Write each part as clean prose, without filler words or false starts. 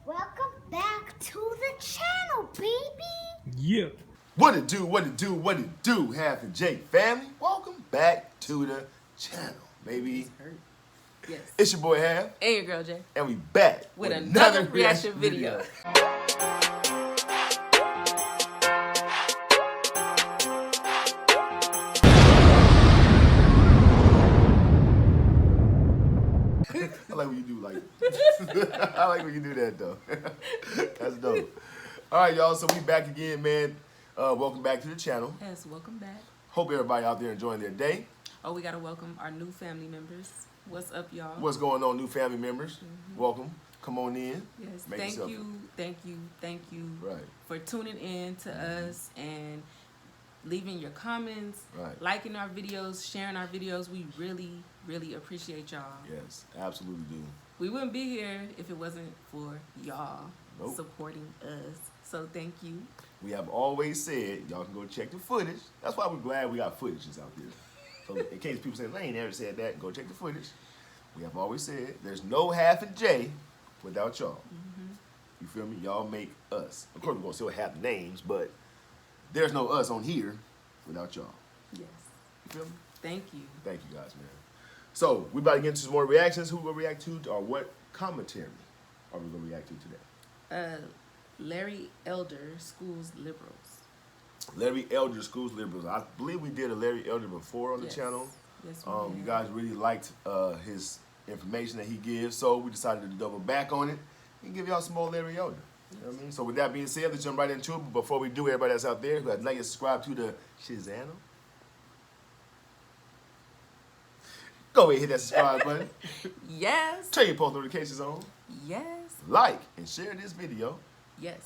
Welcome back to the channel, baby. Yeah. What it do, HalfAndJai family? Welcome back to the channel, baby. Yes. It's your boy Half. And your girl Jay. And we back with another reaction video. I like when you do I like when you do that though. That's dope. All right, y'all. So we back again, man. Welcome back to the channel. Yes, welcome back. Hope everybody out there enjoying their day. Oh, we gotta welcome our new family members. What's up, y'all? What's going on, new family members? Welcome. Come on in. Yes, Make thank yourself- you Right. for tuning in to us and leaving your comments, Right. liking our videos, sharing our videos. We really, really appreciate y'all. Yes, absolutely do. We wouldn't be here if it wasn't for y'all Nope. supporting us. So thank you. We have always said, y'all can go check the footage. That's why we're glad we got footages out there. So in case people say, they ain't never said that, go check the footage. We have always said, there's no HalfAndJai without y'all. You feel me? Y'all make us. Of course, we're going to still have the names, but there's no us on here without y'all. Yes. You feel me? Thank you. Thank you guys, man. So, we about to get into some more reactions. Who we going to react to, or what commentary are we going to react to today? Larry Elder, Schools Liberals. Larry Elder, Schools Liberals. I believe we did a Larry Elder before on the Yes. channel. Yes, we You did. guys really liked his information that he gives, so we decided to double back on it and give y'all some more Larry Elder. You know what I mean? So with that being said, let's jump right into it. But before we do, everybody that's out there who has like to subscribe to the Shazana, go ahead and hit that subscribe button. Yes. Turn your post notifications on. Yes. Like and share this video. Yes.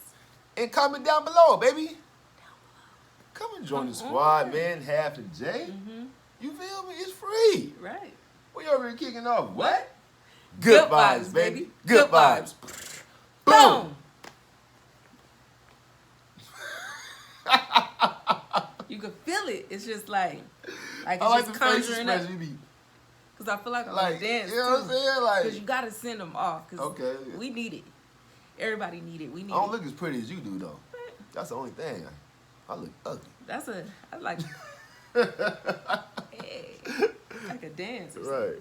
And comment down below, baby. Come and join the squad, man. HalfAndJai. You feel me? It's free. Right. We over here kicking off. What? Good vibes, baby. Good vibes. Boom. You can feel it. It's just like it's I like just the face conjuring up. expression. You be Because I feel like I'm like, gonna dance you know what I'm saying? Because you Like, gotta send them off. Cause okay. we need it. Everybody need it. We need I don't it. look as pretty as you do, though. That's the only thing. I look ugly. I like. Hey, like a dance. Or something. Right.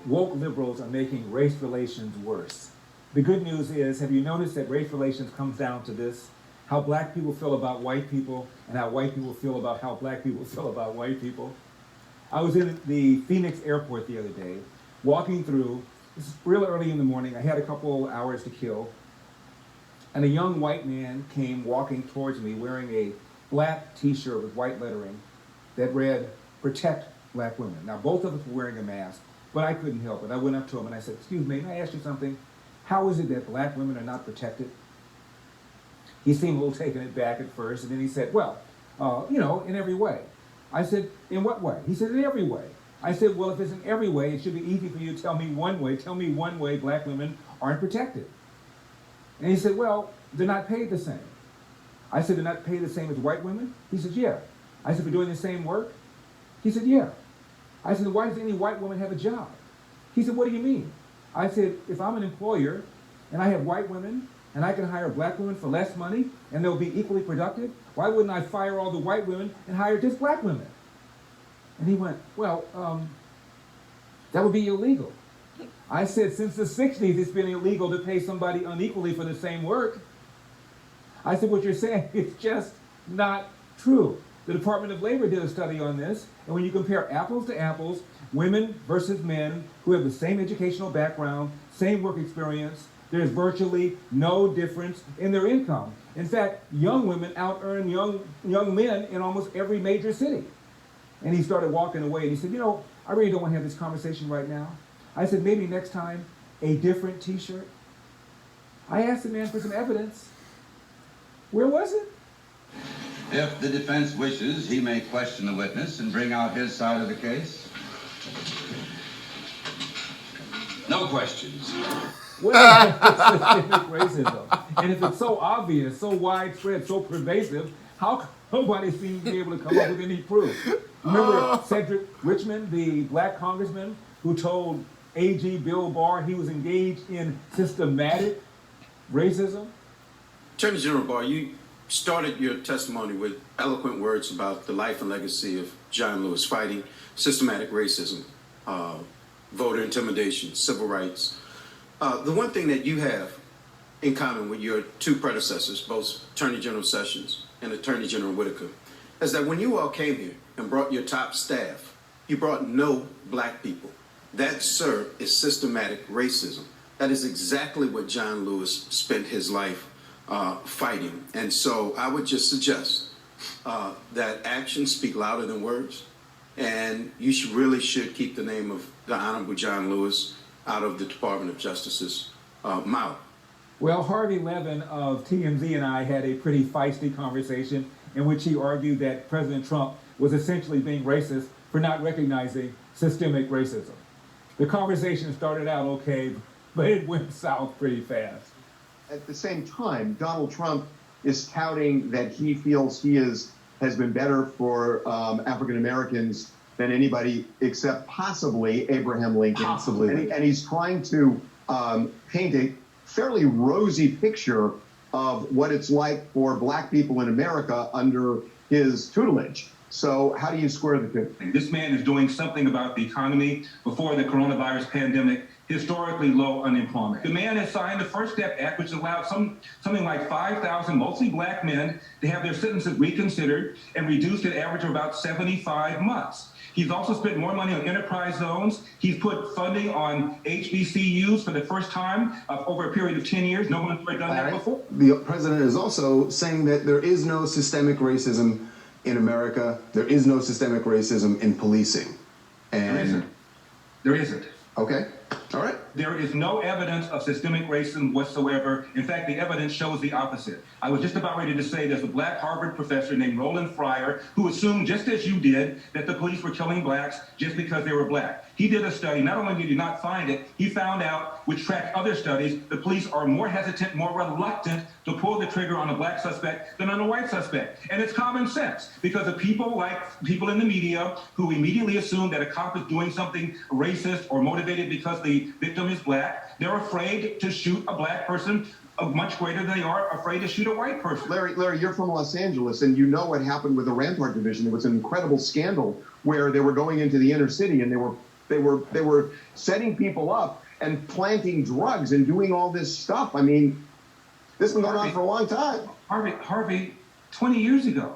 Woke liberals are making race relations worse. The good news is, have you noticed that race relations comes down to this? How black people feel about white people and how white people feel about how black people feel about white people. I was in the Phoenix airport the other day, walking through, this is real early in the morning, I had a couple hours to kill, and a young white man came walking towards me wearing a black t-shirt with white lettering that read, "Protect Black Women." Now both of us were wearing a mask, but I couldn't help it. I went up to him and I said, "Excuse me, may I ask you something? How is it that black women are not protected?" He seemed a little taken aback at first, and then he said, "Well, in every way." I said, "In what way?" He said, "In every way." I said, "Well, if it's in every way, it should be easy for you to tell me one way. Tell me one way black women aren't protected." And he said, "Well, they're not paid the same." I said, "They're not paid the same as white women?" He said, "Yeah." I said, "For doing the same work?" He said, "Yeah." I said, "Why does any white woman have a job?" He said, "What do you mean?" I said, "If I'm an employer and I have white women and I can hire black women for less money and they'll be equally productive, why wouldn't I fire all the white women and hire just black women?" And he went, "Well, that would be illegal." I said, "Since the 60s, it's been illegal to pay somebody unequally for the same work." I said, "What you're saying is just not true." The Department of Labor did a study on this, and when you compare apples to apples, women versus men who have the same educational background, same work experience, there's virtually no difference in their income. In fact, young women out-earn young men in almost every major city. And he started walking away, and he said, "I really don't want to have this conversation right now." I said, "Maybe next time, a different t-shirt." I asked the man for some evidence. Where was it? If the defense wishes, he may question the witness and bring out his side of the case. No questions. Well, it's systemic racism. And if it's so obvious, so widespread, so pervasive, How come nobody seems to be able to come up with any proof? Remember Cedric Richmond, the black congressman who told AG Bill Barr he was engaged in systematic racism? Attorney General Barr, you started your testimony with eloquent words about the life and legacy of John Lewis fighting systematic racism, voter intimidation, civil rights. The one thing that you have in common with your two predecessors, both Attorney General Sessions and Attorney General Whitaker, is that when you all came here and brought your top staff, you brought no black people. That, sir, is systematic racism. That is exactly what John Lewis spent his life fighting. And so I would just suggest that actions speak louder than words, and you really should keep the name of the Honorable John Lewis out of the Department of Justice's mouth. Well, Harvey Levin of TMZ and I had a pretty feisty conversation in which he argued that President Trump was essentially being racist for not recognizing systemic racism. The conversation started out okay, but it went south pretty fast. At the same time, Donald Trump is touting that he feels he has been better for African Americans than anybody except possibly Abraham Lincoln. Possibly. And he's trying to paint a fairly rosy picture of what it's like for black people in America under his tutelage. So how do you square the two? This man is doing something about the economy before the coronavirus pandemic, historically low unemployment. The man has signed the First Step Act, which allowed something like 5,000 mostly black men to have their sentences reconsidered and reduced an average of about 75 months. He's also spent more money on enterprise zones. He's put funding on HBCUs for the first time over a period of 10 years. No one has ever done that before. The president is also saying that there is no systemic racism in America. There is no systemic racism in policing. And There isn't. Okay. All right. There is no evidence of systemic racism whatsoever. In fact, the evidence shows the opposite. I was just about ready to say there's a black Harvard professor named Roland Fryer who assumed, just as you did, that the police were killing blacks just because they were black. He did a study. Not only did he not find it, he found out, which tracked other studies, the police are more hesitant, more reluctant to pull the trigger on a black suspect than on a white suspect. And it's common sense, because of people like people in the media who immediately assume that a cop is doing something racist or motivated because the victim is black. They're afraid to shoot a black person much greater than they are afraid to shoot a white person. Larry, you're from Los Angeles, and you know what happened with the Rampart Division. There was an incredible scandal where they were going into the inner city and they were setting people up and planting drugs and doing all this stuff. I mean, this has been going on for a long time. Harvey, 20 years ago,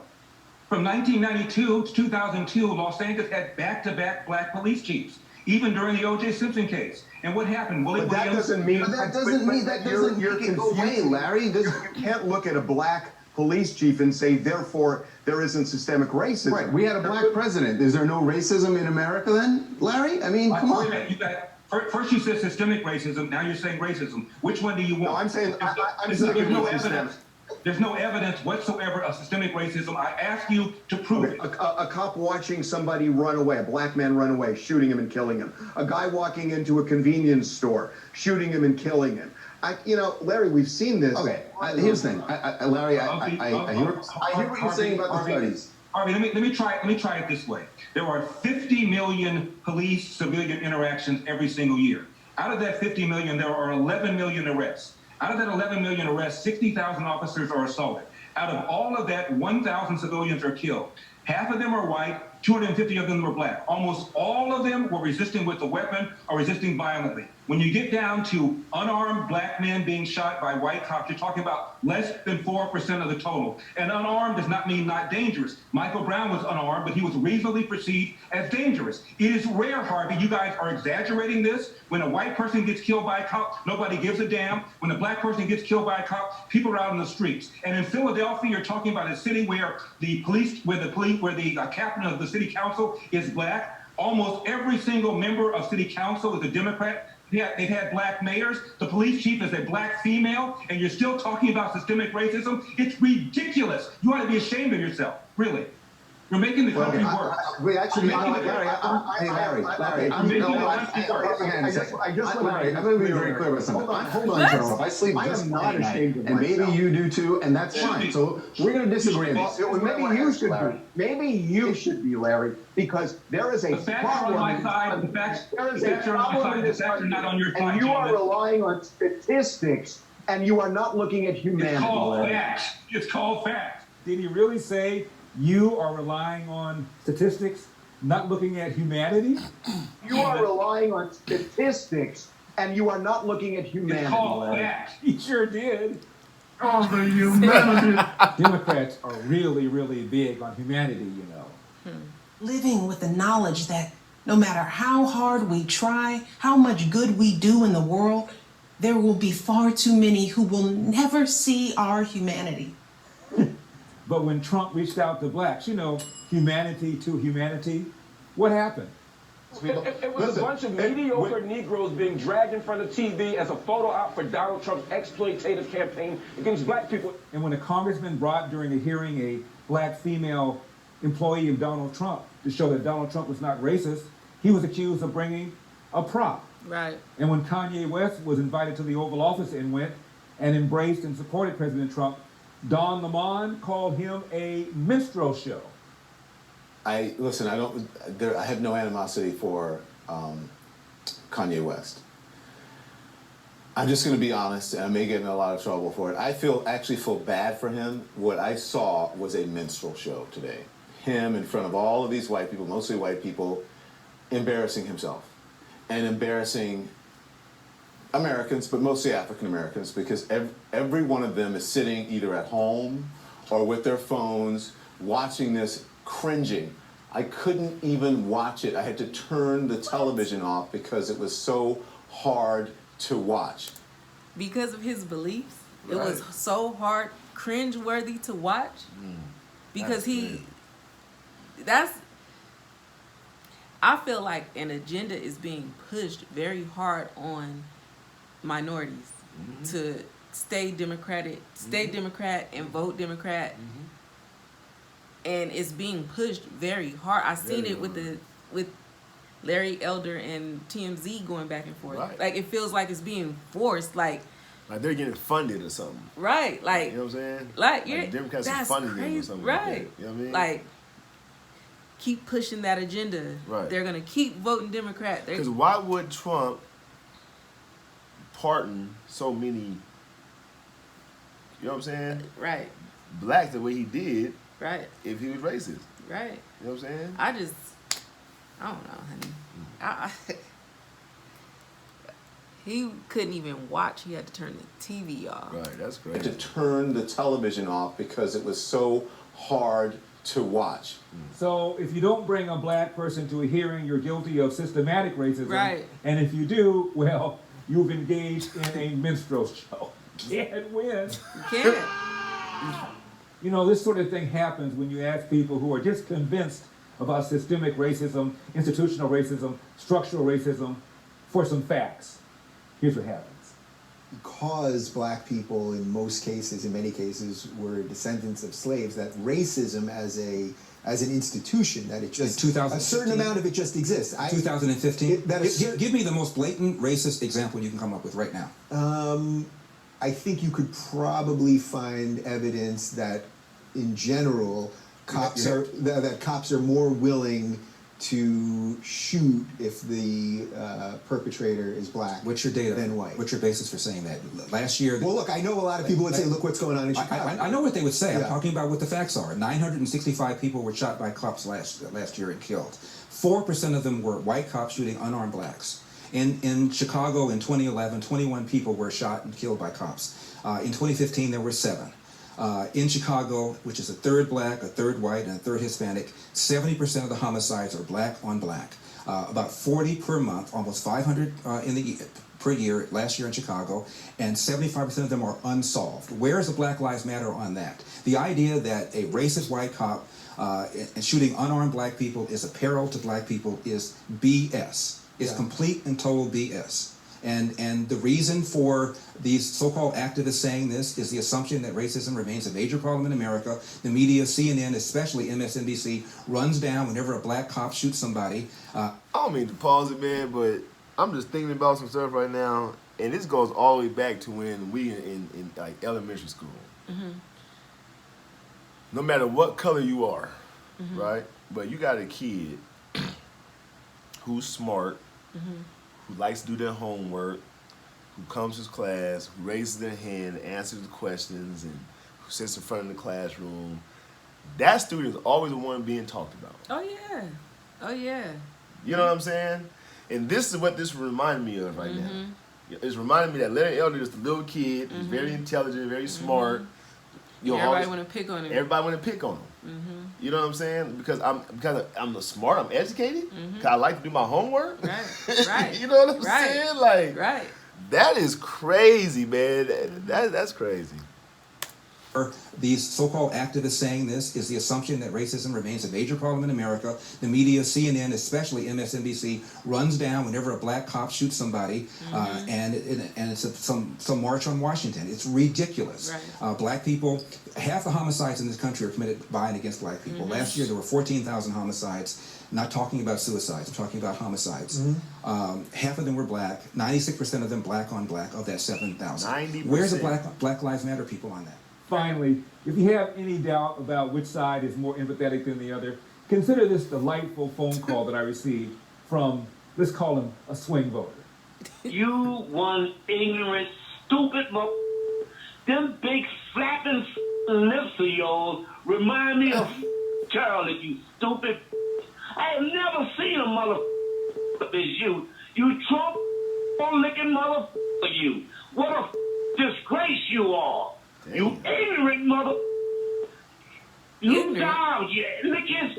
from 1992 to 2002, Los Angeles had back-to-back black police chiefs, even during the O.J. Simpson case. And what happened? But that doesn't mean you're make it go away, Larry. You can't look at a black police chief and say, therefore, there isn't systemic racism. Right. We had a black president. Is there no racism in America then, Larry? I mean, come on. First you said systemic racism, now you're saying racism. Which one do you want? No, I'm saying there's no evidence. There's no evidence whatsoever of systemic racism. I ask you to prove it. A cop watching somebody run away, a black man run away, shooting him and killing him. A guy walking into a convenience store, shooting him and killing him. Larry, we've seen this. Okay, here's the thing. Larry, I hear what you're saying about the studies. Harvey, let me try it this way. There are 50 million police-civilian interactions every single year. Out of that 50 million, there are 11 million arrests. Out of that 11 million arrests, 60,000 officers are assaulted. Out of all of that, 1,000 civilians are killed. Half of them are white, 250 of them were black. Almost all of them were resisting with a weapon or resisting violently. When you get down to unarmed black men being shot by white cops, you're talking about less than 4% of the total. And unarmed does not mean not dangerous. Michael Brown was unarmed, but he was reasonably perceived as dangerous. It is rare, Harvey. You guys are exaggerating this. When a white person gets killed by a cop, nobody gives a damn. When a black person gets killed by a cop, people are out in the streets. And in Philadelphia, you're talking about a city where the captain of the city council is black. Almost every single member of city council is a Democrat. They've had black mayors. The police chief is a black female, and you're still talking about systemic racism? It's ridiculous. You ought to be ashamed of yourself, really. You're making the country worse. We actually, You're making Larry, Larry, I'm making the country worse. Larry, I'm going to be very clear about something. Hold on, Charles. I sleep just fine at night, and maybe you do too, and that's fine. So we're going to disagree on this. Maybe you should be. Maybe you should be, Larry, because there is a The facts are on my side. The facts are on my side. The facts are not on your side. and you are relying on statistics, and you are not looking at humanity. It's called Larry. facts. It's called facts. Did he really say you are relying on statistics, not looking at humanity? You are relying on statistics, and you are not looking at humanity. It's called Larry. facts. He sure did. Oh, the humanity. Democrats are really, really big on humanity, you know. Living with the knowledge that no matter how hard we try, how much good we do in the world, there will be far too many who will never see our humanity. But when Trump reached out to blacks, you know, humanity to humanity, what happened? It was a bunch of mediocre Negroes being dragged in front of TV as a photo op for Donald Trump's exploitative campaign against black people. And when a congressman brought during a hearing a black female employee of Donald Trump to show that Donald Trump was not racist, he was accused of bringing a prop. Right. And when Kanye West was invited to the Oval Office and went and embraced and supported President Trump, Don Lemon called him a minstrel show. I have no animosity for Kanye West. I'm just going to be honest, and I may get in a lot of trouble for it. I actually feel bad for him. What I saw was a minstrel show today. Him in front of all of these white people, mostly white people, embarrassing himself and embarrassing Americans, but mostly African Americans, because every one of them is sitting either at home or with their phones watching this, cringing. I couldn't even watch it. I had to turn the television off because it was so hard to watch. Because of his beliefs, Right. it was so hard, cringe-worthy to watch. Because I feel like an agenda is being pushed very hard on minorities to stay Democrat and vote Democrat. And it's being pushed very hard. I seen it with Larry Elder and TMZ going back and forth. Right. Like, it feels like it's being forced. Like they're getting funded or something. Right. Like, you know what I'm saying? Like, the Democrats are that's funding them or crazy. something. Right. Like that. You know what I mean? Like, keep pushing that agenda. Right. They're gonna keep voting Democrat. Because why would Trump pardon so many, you know what I'm saying? Right. Blacks the way he did. Right. If he was racist. Right. You know what I'm saying? I don't know, honey. He couldn't even watch. He had to turn the TV off. Right, that's I crazy. had to turn the television off because it was so hard to watch. So if you don't bring a black person to a hearing, you're guilty of systematic racism. Right. And if you do, well, you've engaged in a minstrel show. Can't win. You can't. You know, this sort of thing happens when you ask people who are just convinced about systemic racism, institutional racism, structural racism, for some facts. Here's what happens. Because black people, in most cases, in many cases, were descendants of slaves, that racism as an institution, that it just, a certain amount of it just exists. 2015? Give me the most blatant racist example you can come up with right now. I think you could probably find evidence that, in general, cops are more willing to shoot if the perpetrator is black. What's your data? Than white. What's your basis for saying that? Last year... Well, look, I know a lot of people would say, look what's going on in Chicago. I know what they would say. Yeah. I'm talking about what the facts are. 965 people were shot by cops last year and killed. 4% of them were white cops shooting unarmed blacks. In Chicago in 2011, 21 people were shot and killed by cops. In 2015, there were 7. In Chicago, which is a third black, a third white, and a third Hispanic, 70% of the homicides are black on black. About 40 per month, almost 500 per year last year in Chicago, and 75% of them are unsolved. Where is the Black Lives Matter on that? The idea that a racist white cop and shooting unarmed black people is a peril to black people is BS. It's complete and total BS. And the reason for these so-called activists saying this is the assumption that racism remains a major problem in America. The media, CNN, especially MSNBC, runs down whenever a black cop shoots somebody. I don't mean to pause it, man, but I'm just thinking about some stuff right now, and this goes all the way back to when we in like elementary school. Mm-hmm. No matter what color you are, Mm-hmm. right? But you got a kid who's smart, Mm-hmm. who likes to do their homework, who comes to class, who raises their hand, answers the questions, and who sits in front of the classroom. That student is always the one being talked about. Oh yeah. Oh yeah. You know what I'm saying? And this is what this reminded me of right Mm-hmm. now. It's reminding me that Larry Elder is the little kid. He's very intelligent, very smart. You know, Everybody want to pick on him. Everybody want to pick on him. Mm-hmm. You know what I'm saying? Because I'm smart, I'm educated, because I like to do my homework. Right, right. You know what I'm saying? Like, right. That is crazy, man. That's crazy. These so-called activists saying this is the assumption that racism remains a major problem in America. The media, CNN, especially MSNBC, runs down whenever a black cop shoots somebody, and it's some march on Washington. It's ridiculous. Right. Black people, half the homicides in this country are committed by and against black people. Last year there were 14,000 homicides. Not talking about suicides, I'm talking about homicides. Half of them were black, 96% of them black on black of that 7,000. 90%. Where's the Black Lives Matter people on that? Finally, if you have any doubt about which side is more empathetic than the other, consider this delightful phone call that I received from, let's call him a swing voter. You one ignorant, stupid them big flapping lips of yours remind me of Charlie, you stupid. I have never seen a mother as you. You Trump licking mother you. What a disgrace you are. Damn. You ignorant mother. You down, lick his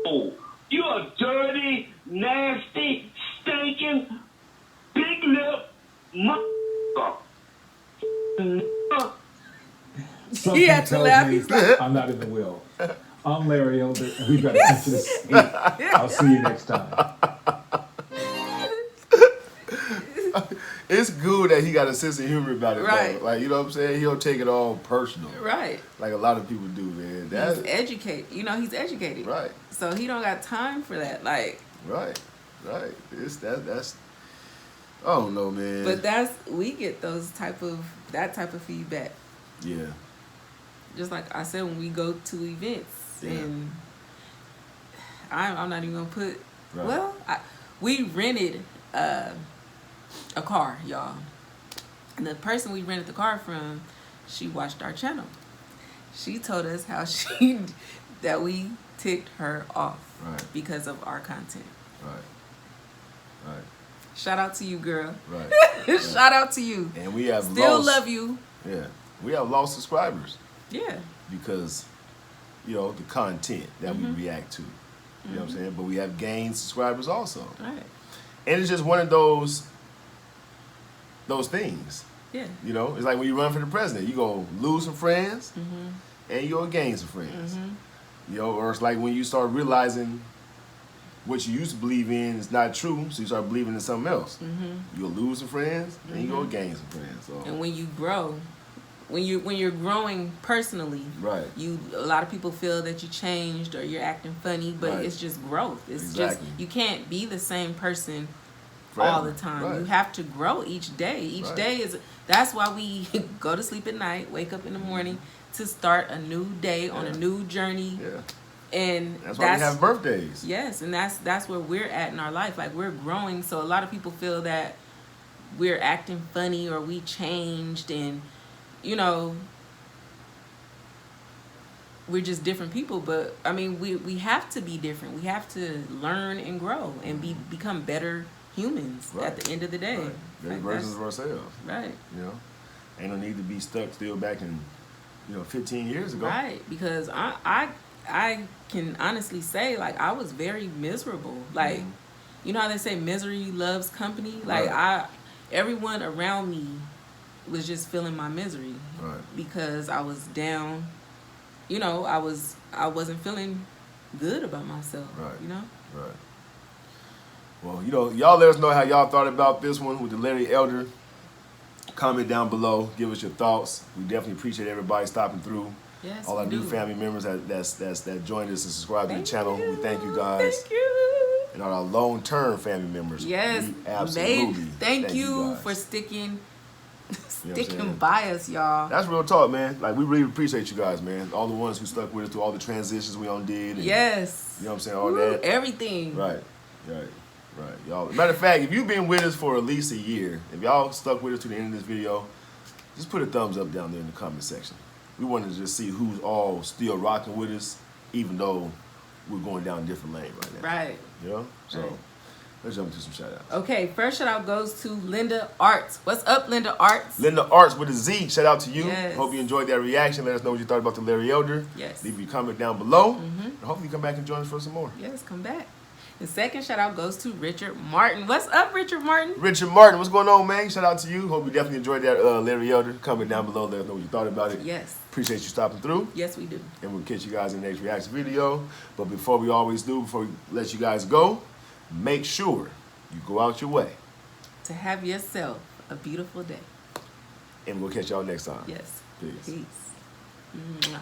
oh. You a dirty, nasty, stinking, big lip mother. Something tells me I'm not in the will. I'm Larry Elder, and we've got to cut to the seat. I'll see you next time. It's good that he got a sense of humor about it, right? Though. Like, you know what I'm saying? He don't take it all personal, right? Like a lot of people do, man. He's educated. You know, he's educated, right? So he don't got time for that, like. Right. That's. I don't know, man. But we get that type of feedback. Yeah. Just like I said, when we go to events, and I'm not even gonna put. Right. Well, we rented a car, y'all. And the person we rented the car from, she watched our channel. She told us how that we ticked her off because of our content. Right. Shout out to you, girl. Right. Shout out to you. And we have still love you. Yeah. We have lost subscribers. Yeah. Because, you know, the content that we react to. You know what I'm saying? But we have gained subscribers also. Right. And it's just one of those things. Yeah. You know, it's like when you run for the president, you go lose some friends and you go gain some friends. You know, or it's like when you start realizing what you used to believe in is not true, so you start believing in something else. You'll lose some friends and you go gain some friends. So. And when you grow, when you're growing personally, right? A lot of people feel that you changed or you're acting funny, but it's just growth. It's just you can't be the same person forever. All the time. Right. You have to grow each day. Each day is. That's why we go to sleep at night, wake up in the morning to start a new day on a new journey. Yeah. And that's why we have birthdays. Yes, and that's where we're at in our life. Like, we're growing, so a lot of people feel that we're acting funny or we changed, and you know, we're just different people. But I mean, we have to be different. We have to learn and grow and become better humans at the end of the day. Right. Better versions of ourselves. Right. You know, ain't no need to be stuck still back in 15 years ago. Right, because I can honestly say, like, I was very miserable. Like, you know how they say misery loves company? Like, everyone around me was just feeling my misery. Right. Because I was down. You know, I wasn't feeling good about myself. Right. You know? Right. Well, y'all let us know how y'all thought about this one with the Larry Elder. Comment down below. Give us your thoughts. We definitely appreciate everybody stopping through. Yes, all our new family members that joined us and subscribed to the channel. We thank you guys. Thank you. And all our long-term family members. Yes, we absolutely thank you guys. for sticking saying? by us, y'all. That's real talk, man. Like, we really appreciate you guys, man. All the ones who stuck with us through all the transitions we did. And, yes. You know what I'm saying? All that. Everything. Right. Y'all. Matter of fact, if you've been with us for at least a year, if y'all stuck with us to the end of this video, just put a thumbs up down there in the comment section. We wanted to just see who's all still rocking with us, even though we're going down a different lane right now. Right. You know? So, right. Let's jump into some shout-outs. Okay, first shout-out goes to Linda Arts. What's up, Linda Arts? Linda Arts with a Z. Shout out to you. Yes. Hope you enjoyed that reaction. Let us know what you thought about the Larry Elder. Yes. Leave your comment down below. And hopefully you come back and join us for some more. Yes, come back. The second shout-out goes to Richard Martin. What's up, Richard Martin? Richard Martin, what's going on, man? Shout out to you. Hope you definitely enjoyed that Larry Elder. Comment down below. Let us know what you thought about it. Yes. Appreciate you stopping through. Yes, we do. And we'll catch you guys in the next reaction video. But before we let you guys go, make sure you go out your way to have yourself a beautiful day. And we'll catch y'all next time. Yes. Peace. Peace. Mwah.